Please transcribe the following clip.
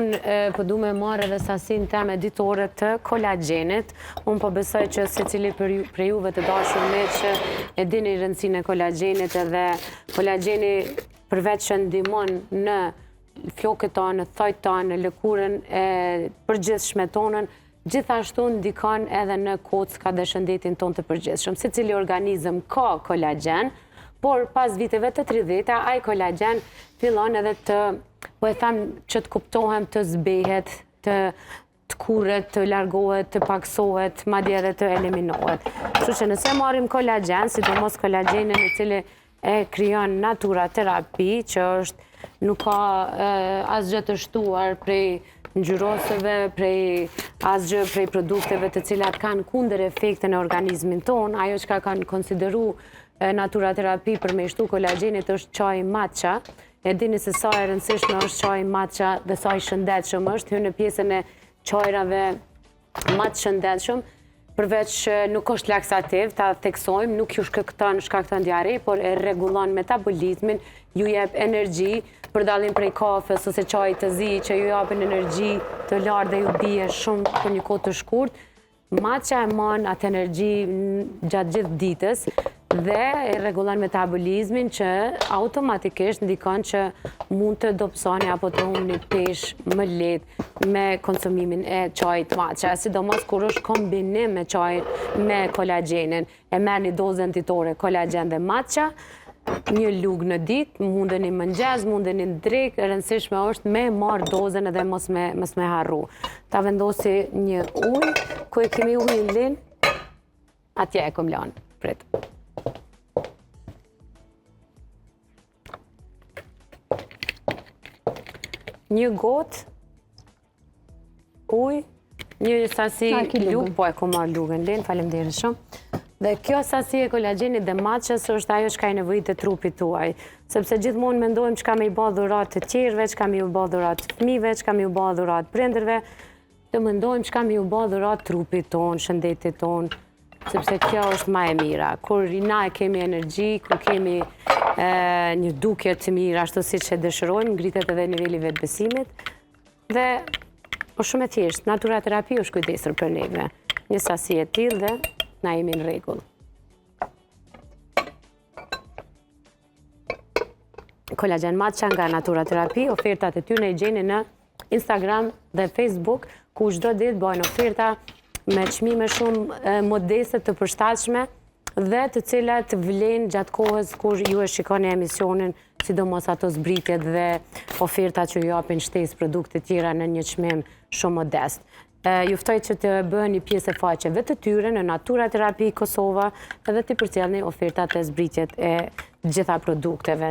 unë po du me marrë edhe sasin teme ditore të kolagjenit. Unë po besoj që secili për juve të dashur me që e dini rëndësinë e kolagjenit edhe kolagjeni përveç që ndihmon në flokët tonë, në thojtë tonë, në lëkurën e përgjithshme tonën, gjithashtu ndikon edhe në kocka dhe shëndetin tonë të përgjithshëm. Secili organizëm ka kolagjen, por pas viteve të 30, ai kolagjen fillon edhe të, po e tham që të kuptohem, të zbehet, të kurret, të largohet, të paksohet, madje edhe të eliminohet. Kështu që nëse marrim kolagjen, sidomos kolagjenin i cili e krijon Natura Terapi, që nuk ka asgjë të shtuar prej ngjyrosëve, asgjë prej produkteve të cilat kanë kundër efekte në organizmin ton, ajo që kanë konsideru Natura Terapi për me shtu kolagjenit është çaji matcha. E dini se sa e rëndësishme është çaji matcha dhe sa i shëndetshëm është, hyn në pjesën e çajrave më të shëndetshëm, përveç nuk është laksativ, ta theksojmë, nuk ju shkakton diare, por e rregullon metabolizmin, ju jep energji, për dallim prej kafes ose çajit të zi që ju japin energji të lartë dhe ju bie shumë për një kohë të shkurt. Matcha e mon atë energji gjatë gjithë ditës dhe e rregullon metabolizmin që automatikisht ndikon që mund të dobësoni apo të humni peshë më lehtë me konsumimin e çajit matcha, sidomos kur është kombinim me çajin me kolagjenin. E merrni dozën ditore kolagjen dhe matcha, një lugë në ditë, mundeni mëngjes, mundeni në drekë, e rëndësishme është me marrë dozën edhe mos me harru. Ta vendosi një ujë, ku e kemi ujin linë, atje e kom lanë, prit. Një gotë, ujë, një sasi lugë, po e ku marrë lugën linë, faleminderit shumë. Dhe kjo sasi e kolagjenit dhe matchës është ajo që ka i nevojit të trupit tuaj. Sepse gjithmonë mendojmë që ka me i bë dhurat të tjerëve, që ka me i bë dhurat të fëmijëve, që ka me i bë dhurat prindërve, të mendojmë që ka me i bë dhurat trupit tonë, shëndetit tonë, sepse kjo është ma e mira. Kur na e kemi energji, kur kemi një dukje të mirë, ashtu si që dëshirojmë, ngritet edhe niveli vetëbesimit, dhe është shumë e thjeshtë. Natura Terapi është kujdesur për neve. Një sasi e tillë dhe na jemi në rregull. Kolagjen matcha nga Natura Terapi, ofertat e tyre i gjeni në Instagram dhe Facebook, ku çdo ditë bëjnë oferta me çmime shumë modeste të përshtatshme dhe të cilat vlen gjatë kohës kur ju e shikoni emisionin, sidomos ato zbritjet dhe ofertat që ju japin shtesë produkte tjera në një çmim shumë modest. Juftoj që të bëni pjesë e faqeve të tyre në Natura Terapi Kosova edhe të përcjellni ofertat e zbritjet e gjitha produkteve.